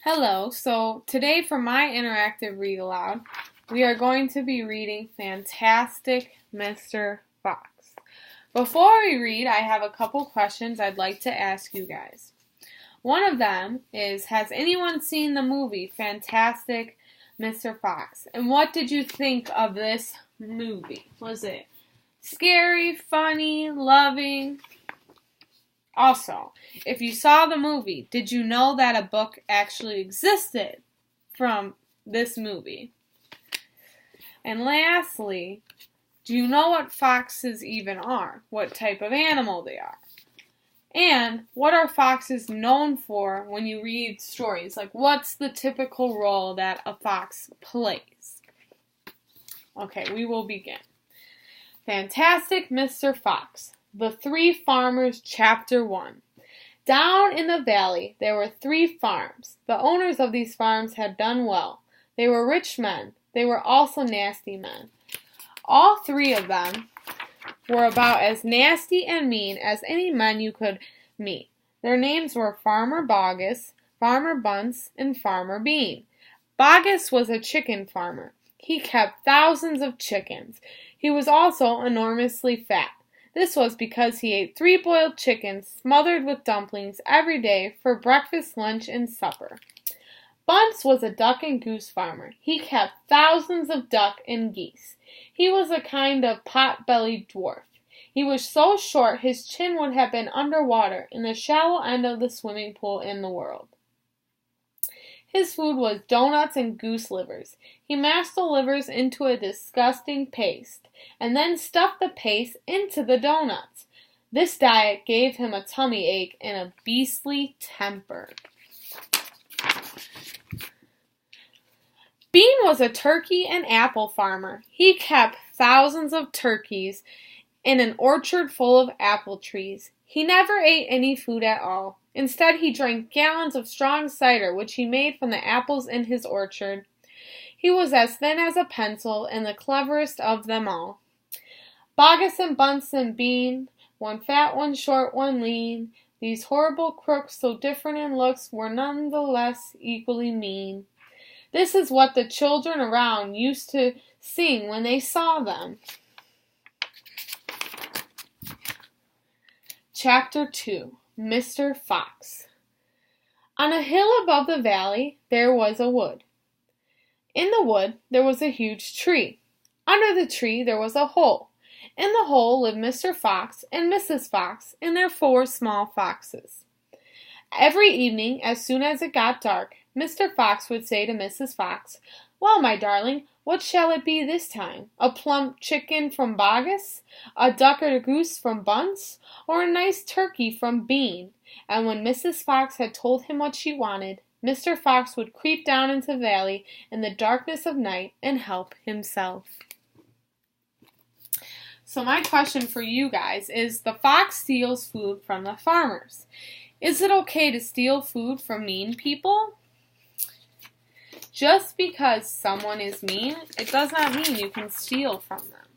Hello, so today for my interactive read aloud, we are going to be reading Fantastic Mr. Fox. Before we read, I have a couple questions I'd like to ask you guys. One of them is, has anyone seen the movie Fantastic Mr. Fox? And what did you think of this movie? Was it scary, funny, loving? Also, if you saw the movie, did you know that a book actually existed from this movie? And lastly, do you know what foxes even are? What type of animal they are? And what are foxes known for when you read stories? Like, what's the typical role that a fox plays? Okay, we will begin. Fantastic Mr. Fox. The Three Farmers, Chapter 1. Down in the valley there were 3 farms. The owners of these farms had done well. They were rich men. They were also nasty men. All 3 of them were about as nasty and mean as any men you could meet. Their names were Farmer Boggis, Farmer Bunce, and Farmer Bean. Boggis was a chicken farmer. He kept thousands of chickens. He was also enormously fat. This was because he ate 3 boiled chickens smothered with dumplings every day for breakfast, lunch, and supper. Bunce was a duck and goose farmer. He kept thousands of duck and geese. He was a kind of pot-bellied dwarf. He was so short his chin would have been underwater in the shallow end of the swimming pool in the world. His food was donuts and goose livers. He mashed the livers into a disgusting paste, and then stuffed the paste into the donuts. This diet gave him a tummy ache and a beastly temper. Bean was a turkey and apple farmer. He kept thousands of turkeys in an orchard full of apple trees. He never ate any food at all. Instead, he drank gallons of strong cider, which he made from the apples in his orchard. He was as thin as a pencil and the cleverest of them all. Boggis and Bunce and Bean, one fat, one short, one lean, these horrible crooks, so different in looks, were none the less equally mean. This is what the children around used to sing when they saw them. Chapter 2. Mr. Fox. On a hill above the valley there was a wood. In the wood there was a huge tree. Under the tree there was a hole. In the hole lived Mr. Fox and Mrs. Fox and their 4 small foxes. Every evening, as soon as it got dark, Mr. Fox would say to Mrs. Fox, "Well, my darling, what shall it be this time? A plump chicken from Boggis? A duck or a goose from Bunce? Or a nice turkey from Bean?" And when Mrs. Fox had told him what she wanted, Mr. Fox would creep down into the valley in the darkness of night and help himself. So my question for you guys is, the fox steals food from the farmers. Is it okay to steal food from mean people? Just because someone is mean, it does not mean you can steal from them.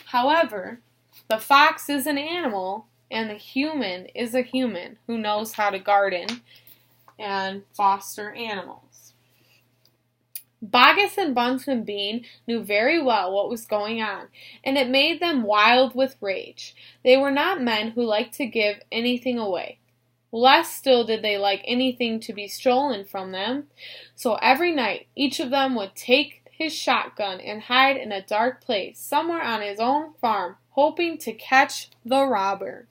However, the fox is an animal, and the human is a human who knows how to garden and foster animals. Boggis and Bunce and Bean knew very well what was going on, and it made them wild with rage. They were not men who liked to give anything away. Less still did they like anything to be stolen from them. So every night, each of them would take his shotgun and hide in a dark place somewhere on his own farm, hoping to catch the robber.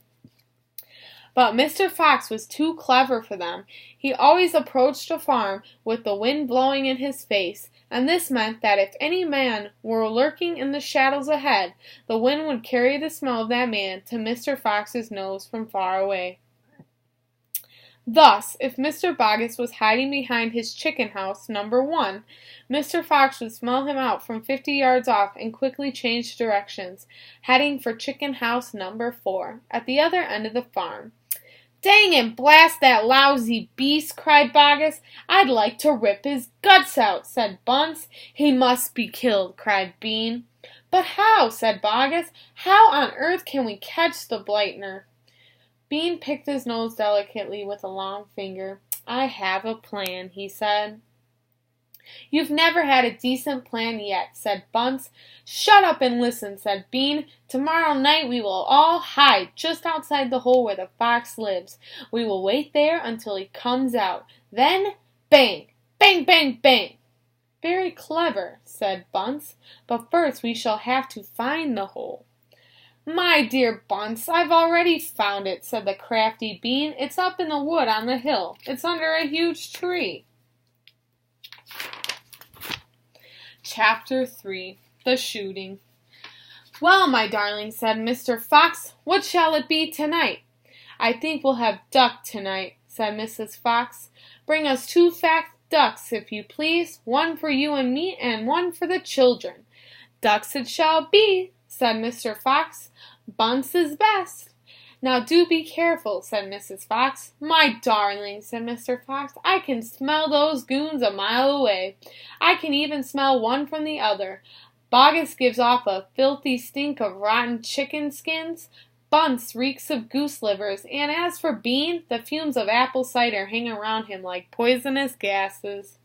But Mr. Fox was too clever for them. He always approached a farm with the wind blowing in his face, and this meant that if any man were lurking in the shadows ahead, the wind would carry the smell of that man to Mr. Fox's nose from far away. Thus, if Mr. Boggis was hiding behind his chicken house, number 1, Mr. Fox would smell him out from 50 yards off and quickly change directions, heading for chicken house number 4, at the other end of the farm. "Dang and blast that lousy beast!" cried Boggis. "I'd like to rip his guts out," said Bunce. "He must be killed," cried Bean. "But how?" said Boggis. "How on earth can we catch the Blightener?" Bean picked his nose delicately with a long finger. I have a plan, he said. You've never had a decent plan yet, said Bunce. Shut up and listen, said Bean. Tomorrow night we will all hide just outside the hole where the fox lives. We will wait there until he comes out. Then, bang! Bang, bang, bang! Very clever, said Bunce, but first we shall have to find the hole. My dear Bunce, I've already found it, said the crafty Bean. It's up in the wood on the hill. It's under a huge tree. Chapter 3. The Shooting. Well, my darling, said Mr. Fox, what shall it be tonight? I think we'll have duck tonight, said Mrs. Fox. Bring us 2 fat ducks, if you please, 1 for you and me, and 1 for the children. Ducks it shall be, said Mr. Fox. Bunce is best. Now do be careful, said Mrs. Fox. My darling, said Mr. Fox, I can smell those goons a mile away. I can even smell one from the other. Boggis gives off a filthy stink of rotten chicken skins. Bunce reeks of goose livers, and as for Bean, the fumes of apple cider hang around him like poisonous gases.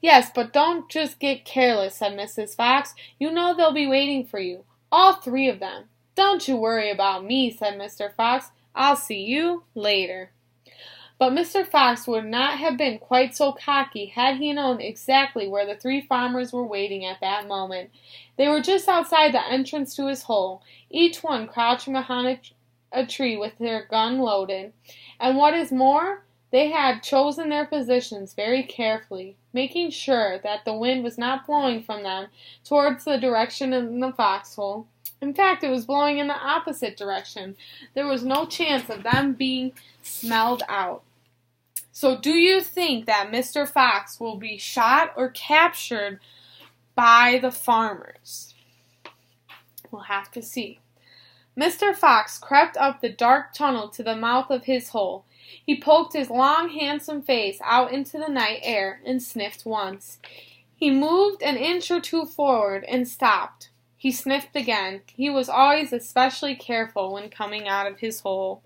Yes, but don't just get careless, said Mrs. Fox. You know they'll be waiting for you, all 3 of them. Don't you worry about me, said Mr. Fox. I'll see you later. But Mr. Fox would not have been quite so cocky had he known exactly where the 3 farmers were waiting at that moment. They were just outside the entrance to his hole, each one crouching behind a tree with their gun loaded. And what is more, they had chosen their positions very carefully, making sure that the wind was not blowing from them towards the direction of the foxhole. In fact, it was blowing in the opposite direction. There was no chance of them being smelled out. So do you think that Mr. Fox will be shot or captured by the farmers? We'll have to see. Mr. Fox crept up the dark tunnel to the mouth of his hole. He poked his long, handsome face out into the night air and sniffed once. He moved an inch or 2 forward and stopped. He sniffed again. He was always especially careful when coming out of his hole.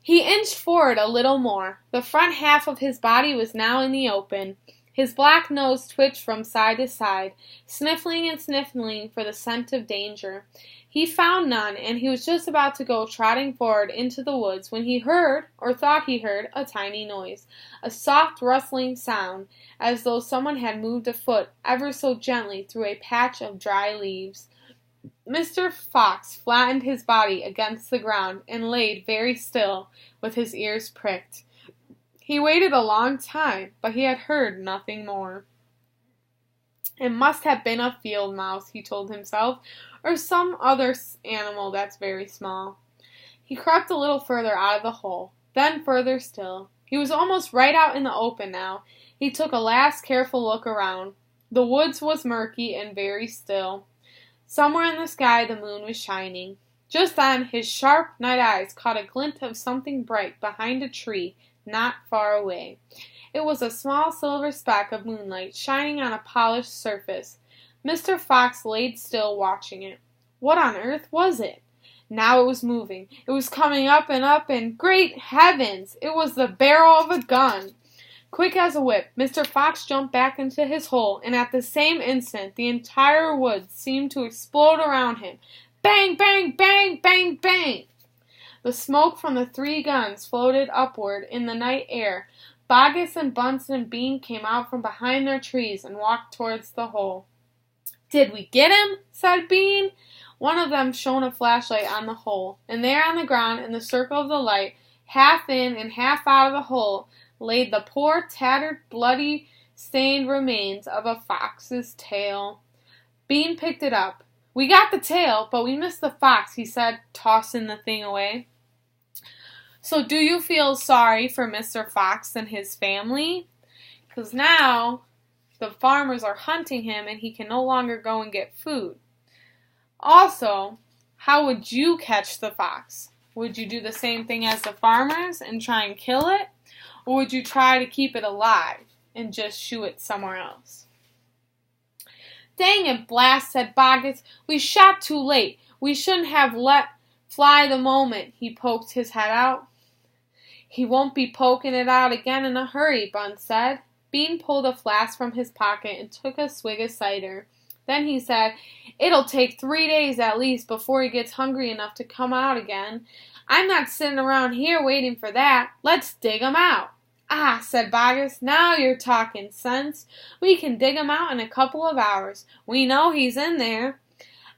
He inched forward a little more. The front half of his body was now in the open. His black nose twitched from side to side, sniffling and sniffling for the scent of danger. He found none, and he was just about to go trotting forward into the woods when he heard, or thought he heard, a tiny noise, a soft rustling sound, as though someone had moved a foot ever so gently through a patch of dry leaves. Mr. Fox flattened his body against the ground and laid very still, with his ears pricked. He waited a long time, but he had heard nothing more. It must have been a field mouse, he told himself, or some other animal that's very small. He crept a little further out of the hole, then further still. He was almost right out in the open now. He took a last careful look around. The woods was murky and very still. Somewhere in the sky the moon was shining. Just then his sharp night eyes caught a glint of something bright behind a tree not far away. It was a small silver speck of moonlight shining on a polished surface. Mr. Fox laid still, watching it. What on earth was it? Now it was moving. It was coming up, and great heavens! It was the barrel of a gun. Quick as a whip, Mr. Fox jumped back into his hole, and at the same instant the entire woods seemed to explode around him. Bang, bang, bang, bang, bang! The smoke from the 3 guns floated upward in the night air. Boggis and Bunce and Bean came out from behind their trees and walked towards the hole. "Did we get him?" said Bean. One of them shone a flashlight on the hole, and there on the ground in the circle of the light, half in and half out of the hole, lay the poor, tattered, bloody, stained remains of a fox's tail. Bean picked it up. "We got the tail, but we missed the fox," he said, tossing the thing away. So do you feel sorry for Mr. Fox and his family? Because now the farmers are hunting him and he can no longer go and get food. Also, how would you catch the fox? Would you do the same thing as the farmers and try and kill it? Or would you try to keep it alive and just shoo it somewhere else? "Dang it, Blast," said Boggis. "We shot too late. We shouldn't have let fly the moment." He poked his head out. "He won't be poking it out again in a hurry," Bunce said. Bean pulled a flask from his pocket and took a swig of cider. Then he said, "It'll take 3 days at least before he gets hungry enough to come out again. I'm not sitting around here waiting for that. Let's dig him out." "Ah," said Bogus, "now you're talking sense. We can dig him out in a couple of hours. We know he's in there."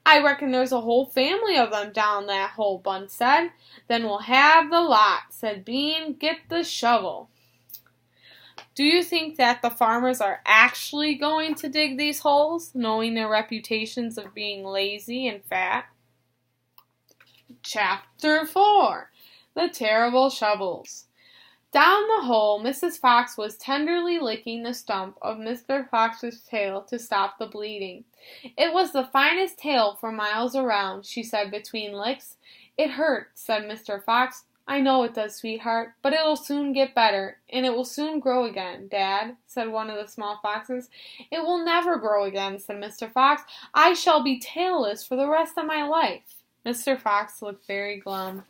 "I reckon there's a whole family of them down that hole," Bunce said. "Then we'll have the lot," said Bean. "Get the shovel." Do you think that the farmers are actually going to dig these holes, knowing their reputations of being lazy and fat? Chapter 4. The Terrible Shovels. Down the hole, Mrs. Fox was tenderly licking the stump of Mr. Fox's tail to stop the bleeding. "It was the finest tail for miles around," she said between licks. "It hurt," said Mr. Fox. "I know it does, sweetheart, but it'll soon get better, and it will soon grow again, Dad," said one of the small foxes. "It will never grow again," said Mr. Fox. "I shall be tailless for the rest of my life." Mr. Fox looked very glum.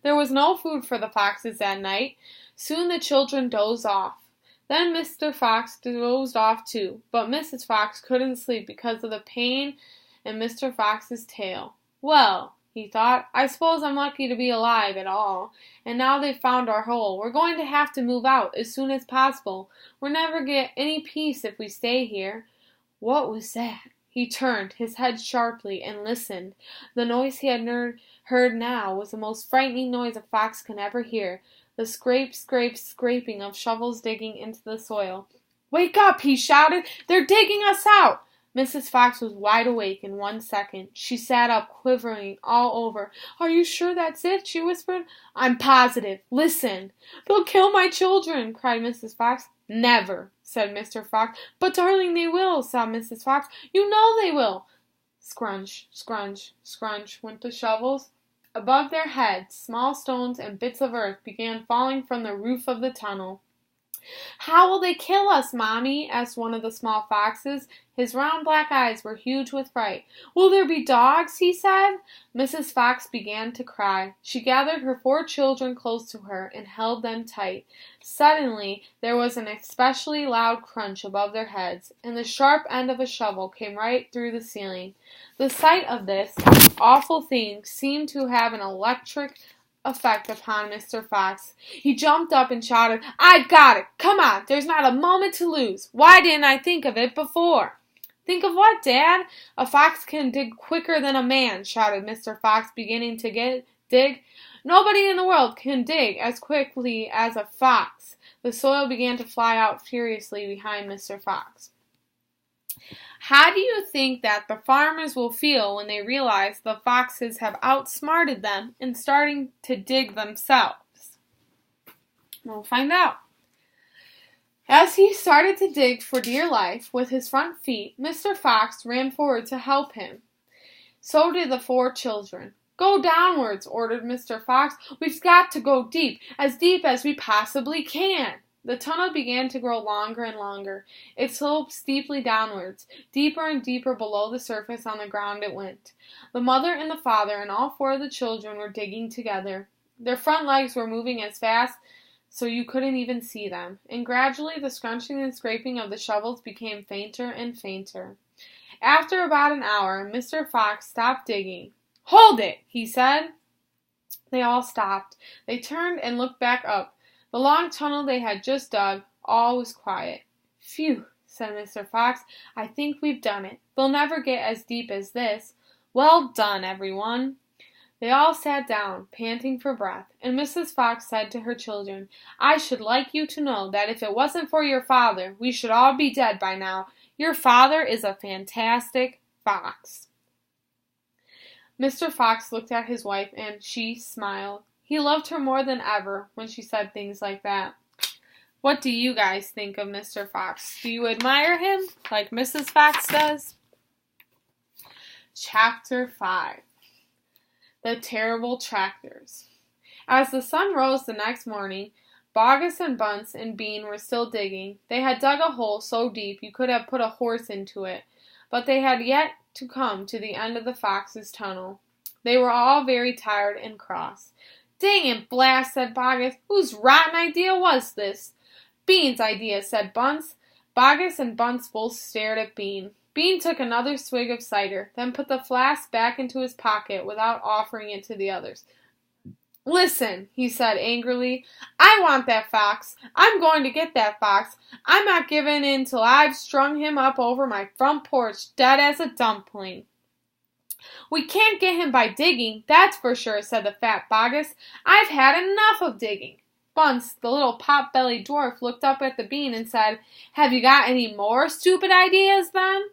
There was no food for the foxes that night. Soon the children dozed off. Then Mr. Fox dozed off too, but Mrs. Fox couldn't sleep because of the pain in Mr. Fox's tail. "Well," he thought, "I suppose I'm lucky to be alive at all. And now they've found our hole. We're going to have to move out as soon as possible. We'll never get any peace if we stay here." What was that? He turned his head sharply and listened. The noise he had heard now was the most frightening noise a fox can ever hear, the scrape, scrape, scraping of shovels digging into the soil. "Wake up!" he shouted. "They're digging us out!" Mrs. Fox was wide awake in 1 second. She sat up, quivering all over. "Are you sure that's it?" she whispered. "I'm positive. Listen." "They'll kill my children!" cried Mrs. Fox. "Never," said Mr. Fox. "But, darling, they will," sobbed Mrs. Fox. "You know they will." Scrunch, scrunch, scrunch went the shovels. Above their heads, small stones and bits of earth began falling from the roof of the tunnel. "How will they kill us, Mommy?" asked one of the small foxes. His round black eyes were huge with fright. "Will there be dogs?" he said. Mrs. Fox began to cry. She gathered her 4 children close to her and held them tight. Suddenly there was an especially loud crunch above their heads, and the sharp end of a shovel came right through the ceiling. The sight of this awful thing seemed to have an electric effect upon Mr. Fox. He jumped up and shouted, "I've got it! Come on, there's not a moment to lose. Why didn't I think of it before?" "Think of what, Dad? A fox can dig quicker than a man," shouted Mr. Fox, beginning to dig. "Nobody in the world can dig as quickly as a fox." The soil began to fly out furiously behind Mr. Fox. How do you think that the farmers will feel when they realize the foxes have outsmarted them in starting to dig themselves? We'll find out. As he started to dig for dear life with his front feet, Mr. Fox ran forward to help him. So did the 4 children. "Go downwards," ordered Mr. Fox. "We've got to go deep as we possibly can." The tunnel began to grow longer and longer. It sloped steeply downwards. Deeper and deeper below the surface on the ground it went. The mother and the father and all 4 of the children were digging together. Their front legs were moving as fast so you couldn't even see them, and gradually the scrunching and scraping of the shovels became fainter and fainter. After about an hour, Mr. Fox stopped digging. "Hold it!" he said. They all stopped. They turned and looked back up. The long tunnel they had just dug, all was quiet. "Phew," said Mr. Fox. "I think we've done it. They'll never get as deep as this. Well done, everyone." They all sat down, panting for breath, and Mrs. Fox said to her children, "I should like you to know that if it wasn't for your father, we should all be dead by now. Your father is a fantastic fox." Mr. Fox looked at his wife, and she smiled. He loved her more than ever when she said things like that. What do you guys think of Mr. Fox? Do you admire him like Mrs. Fox does? Chapter 5. The Terrible Tractors. As the sun rose the next morning, Bogus and Bunce and Bean were still digging. They had dug a hole so deep you could have put a horse into it, but they had yet to come to the end of the fox's tunnel. They were all very tired and cross. Dang it, Blast, said Bogus. Whose rotten idea was this? Bean's idea, said Bunce. Bogus and Bunce both stared at Bean. Bean took another swig of cider, then put the flask back into his pocket without offering it to the others. Listen, he said angrily, I want that fox. I'm going to get that fox. I'm not giving in till I've strung him up over my front porch, dead as a dumpling. We can't get him by digging, that's for sure, said the fat Bogus. I've had enough of digging. Bunce, the little pot-bellied dwarf, looked up at the Bean and said, Have you got any more stupid ideas, then?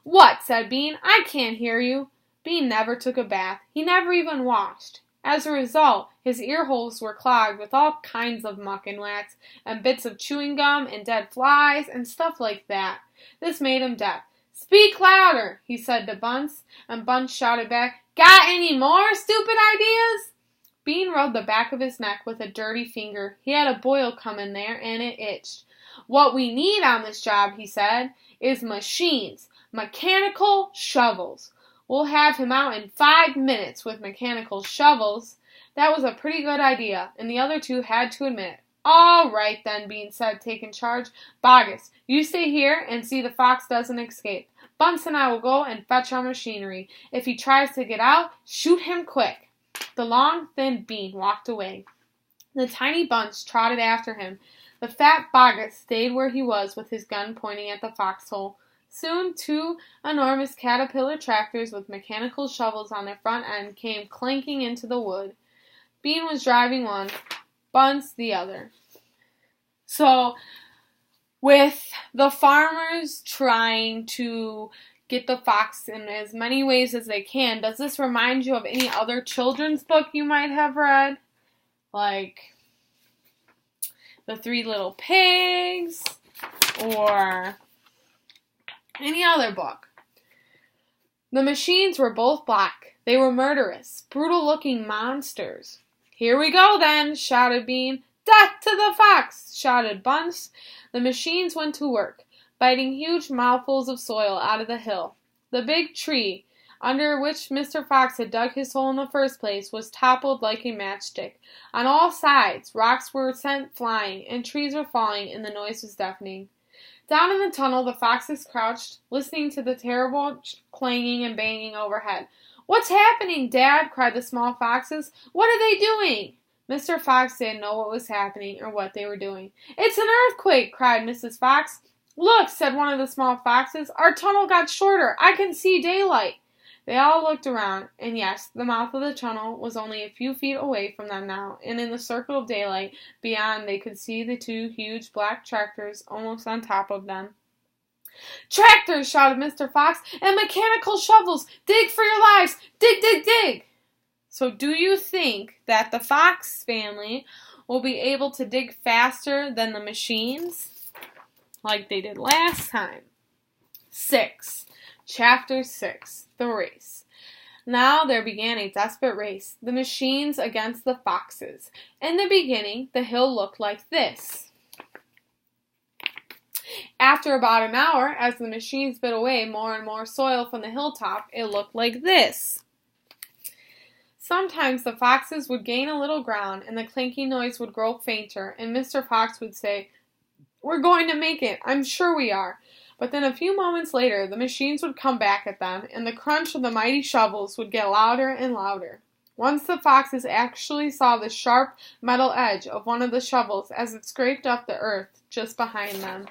What? Said Bean. I can't hear you. Bean never took a bath. He never even washed. As a result, his ear holes were clogged with all kinds of muck and wax, and bits of chewing gum and dead flies and stuff like that. This made him deaf. Speak louder, he said to Bunce, and Bunce shouted back, Got any more stupid ideas? Bean rubbed the back of his neck with a dirty finger. He had a boil come in there, and it itched. What we need on this job, he said, is machines. Mechanical shovels. We'll have him out in 5 minutes with mechanical shovels. That was a pretty good idea, and the other two had to admit it. All right, then, Bean said, taking charge. Bogus, you stay here and see the fox doesn't escape. Bunce and I will go and fetch our machinery. If he tries to get out, shoot him quick. The long, thin Bean walked away. The tiny Bunce trotted after him. The fat Bogus stayed where he was with his gun pointing at the foxhole. Soon 2 enormous caterpillar tractors with mechanical shovels on their front end came clanking into the wood. Bean was driving one, Bunce the other. So, with the farmers trying to get the fox in as many ways as they can, does this remind you of any other children's book you might have read? Like The 3 Little Pigs, or any other book. The machines were both black. They were murderous, brutal-looking monsters. Here we go, then, shouted Bean. Death to the fox, shouted Bunce. The machines went to work, biting huge mouthfuls of soil out of the hill. The big tree, under which Mr. Fox had dug his hole in the first place, was toppled like a matchstick. On all sides, rocks were sent flying, and trees were falling, and the noise was deafening. Down in the tunnel, the foxes crouched, listening to the terrible clanging and banging overhead. What's happening, Dad? Cried the small foxes. What are they doing? Mr. Fox didn't know what was happening or what they were doing. It's an earthquake, cried Mrs. Fox. Look, said one of the small foxes. Our tunnel got shorter. I can see daylight. They all looked around, and yes, the mouth of the tunnel was only a few feet away from them now, and in the circle of daylight beyond they could see the 2 huge black tractors almost on top of them. Tractors, shouted Mr. Fox, and mechanical shovels! Dig for your lives! Dig, dig, dig! So do you think that the Fox family will be able to dig faster than the machines? Like they did last time. 6. Chapter 6. The Race. Now there began a desperate race, the machines against the foxes. In the beginning, the hill looked like this. After about an hour, as the machines bit away more and more soil from the hilltop, it looked like this. Sometimes the foxes would gain a little ground, and the clanking noise would grow fainter, and Mr. Fox would say, We're going to make it, I'm sure we are. But then a few moments later, the machines would come back at them, and the crunch of the mighty shovels would get louder and louder. Once the foxes actually saw the sharp metal edge of one of the shovels as it scraped up the earth just behind them.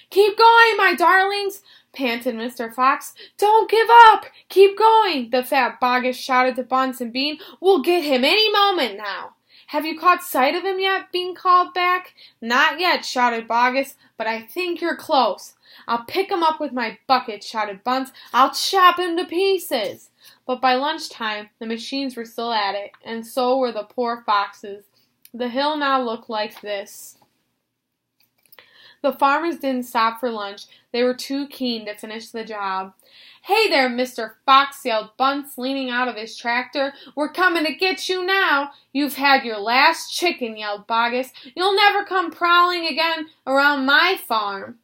Keep going, my darlings, panted Mr. Fox. Don't give up! Keep going! The fat Bogus shouted to Bunce and Bean. We'll get him any moment now. Have you caught sight of him yet? Bean called back. Not yet, shouted Bogus, but I think you're close. I'll pick him up with my bucket, shouted Bunce. I'll chop him to pieces. But by lunchtime, the machines were still at it, and so were the poor foxes. The hill now looked like this. The farmers didn't stop for lunch. They were too keen to finish the job. Hey there, Mr. Fox, yelled Bunce, leaning out of his tractor. We're coming to get you now. You've had your last chicken, yelled Bogus. You'll never come prowling again around my farm.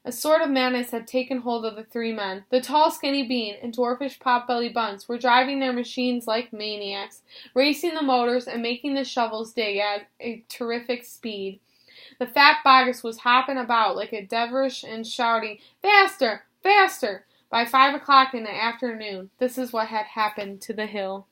A sort of madness had taken hold of the three men. The tall, skinny Bean and dwarfish Potbelly Bunce were driving their machines like maniacs, racing the motors and making the shovels dig at a terrific speed. The fat Boggis was hopping about like a dervish and shouting, "Faster! Faster!" By 5 o'clock in the afternoon, this is what had happened to the hill.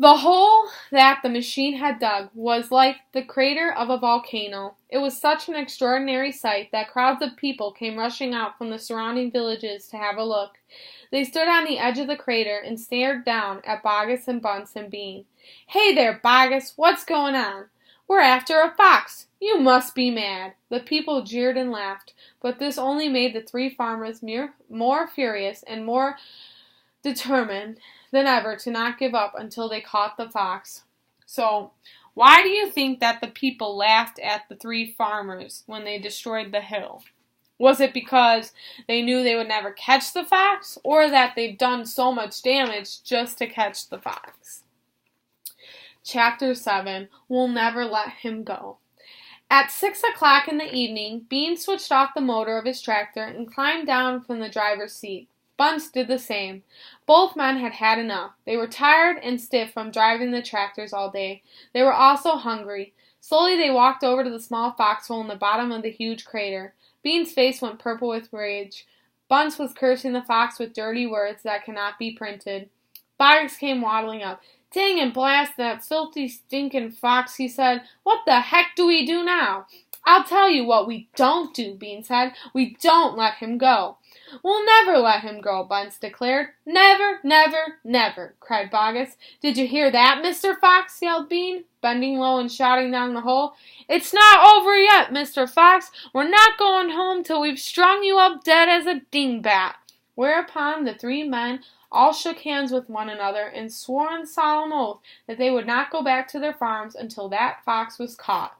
The hole that the machine had dug was like the crater of a volcano. It was such an extraordinary sight that crowds of people came rushing out from the surrounding villages to have a look. They stood on the edge of the crater and stared down at Boggis and Bunce and Bean. "Hey there, Boggis, what's going on?" "We're after a fox. You must be mad." The people jeered and laughed, but this only made the three farmers more furious and more determined than ever to not give up until they caught the fox. So, why do you think that the people laughed at the three farmers when they destroyed the hill? Was it because they knew they would never catch the fox, or that they've done so much damage just to catch the fox? Chapter 7. We'll Never Let Him Go. At 6 o'clock in the evening, Bean switched off the motor of his tractor and climbed down from the driver's seat. Bunce did the same. Both men had had enough. They were tired and stiff from driving the tractors all day. They were also hungry. Slowly they walked over to the small foxhole in the bottom of the huge crater. Bean's face went purple with rage. Bunce was cursing the fox with dirty words that cannot be printed. Boggis came waddling up. "Dang and blast that filthy, stinking fox," he said. "What the heck do we do now?" "I'll tell you what we don't do," Bean said. "We don't let him go." "We'll never let him go," Bunce declared. "Never, never, never," cried Boggis. "Did you hear that, Mr. Fox?" yelled Bean, bending low and shouting down the hole. "It's not over yet, Mr. Fox. We're not going home till we've strung you up dead as a dingbat." Whereupon the three men all shook hands with one another and swore on solemn oath that they would not go back to their farms until that fox was caught.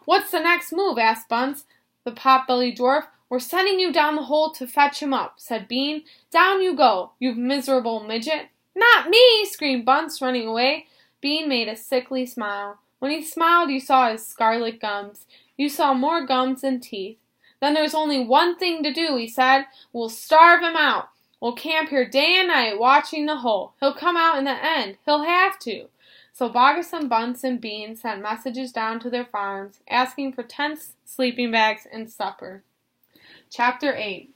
"What's the next move?" asked Bunce, the pot-bellied dwarf. "We're sending you down the hole to fetch him up," said Bean. "Down you go, you miserable midget." "Not me!" screamed Bunce, running away. Bean made a sickly smile. When he smiled, you saw his scarlet gums. You saw more gums than teeth. "Then there's only one thing to do," he said. "We'll starve him out. We'll camp here day and night watching the hole. He'll come out in the end. He'll have to." So Boggis and Bunce and Bean sent messages down to their farms, asking for tents, sleeping bags, and supper. Chapter 8.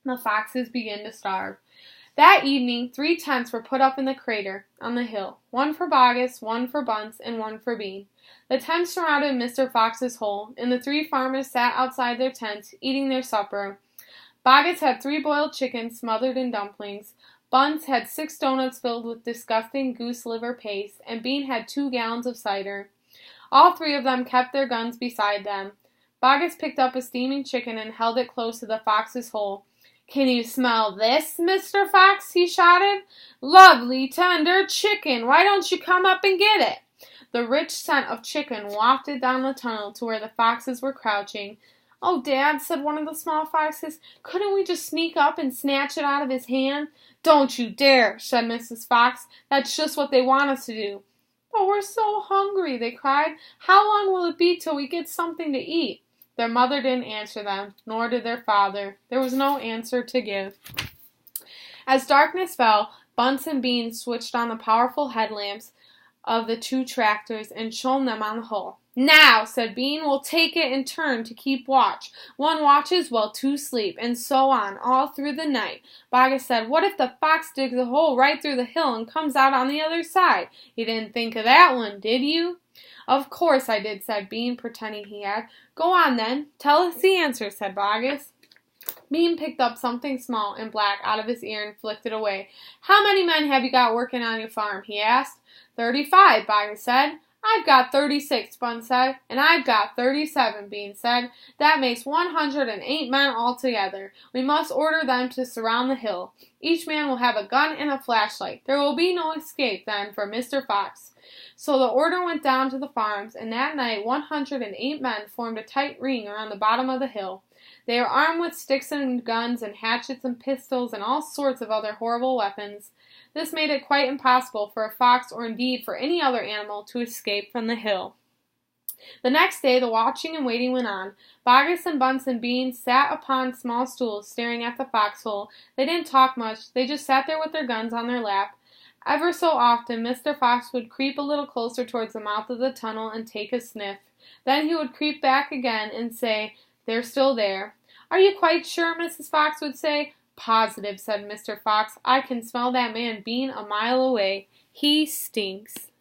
The Foxes Begin to Starve. That evening, 3 tents were put up in the crater on the hill, one for Boggis, one for Bunce, and one for Bean. The tents surrounded Mr. Fox's hole, and the 3 farmers sat outside their tents, eating their supper. Boggis had 3 boiled chickens smothered in dumplings. Bunce had 6 donuts filled with disgusting goose liver paste, and Bean had 2 gallons of cider. All 3 of them kept their guns beside them. Boggis picked up a steaming chicken and held it close to the fox's hole. "Can you smell this, Mr. Fox?" he shouted. "Lovely, tender chicken. Why don't you come up and get it?" The rich scent of chicken wafted down the tunnel to where the foxes were crouching. "Oh, Dad," said one of the small foxes, "couldn't we just sneak up and snatch it out of his hand?" "Don't you dare," said Mrs. Fox. "That's just what they want us to do." "But we're so hungry," they cried. "How long will it be till we get something to eat?" Their mother didn't answer them, nor did their father. There was no answer to give. As darkness fell, Bunce and Bean switched on the powerful headlamps of the 2 tractors and shone them on the hole. "Now," said Bean, "we'll take it in turn to keep watch. 1 watches while 2 sleep, and so on, all through the night." Boggis said, "What if the fox digs a hole right through the hill and comes out on the other side? You didn't think of that one, did you?" "Of course I did," said Bean, pretending he had. "Go on, then. Tell us the answer," said Boggis. Bean picked up something small and black out of his ear and flicked it away. "How many men have you got working on your farm?" he asked. 35, Boggis said. "I've got 36, Bunce said. "And I've got 37, Bean said. "That makes 108 men altogether. We must order them to surround the hill. Each man will have a gun and a flashlight. There will be no escape, then, for Mr. Fox." So the order went down to the farms, and that night 108 men formed a tight ring around the bottom of the hill. They were armed with sticks and guns and hatchets and pistols and all sorts of other horrible weapons. This made it quite impossible for a fox or indeed for any other animal to escape from the hill. The next day the watching and waiting went on. Bogus and Bunce and Beans sat upon small stools, staring at the foxhole. They didn't talk much. They just sat there with their guns on their lap. Ever so often Mr. Fox would creep a little closer towards the mouth of the tunnel and take a sniff. Then he would creep back again and say, "They're still there." "Are you quite sure?" Mrs. Fox would say. "Positive," said Mr. Fox. "I can smell that man Bean a mile away. He stinks."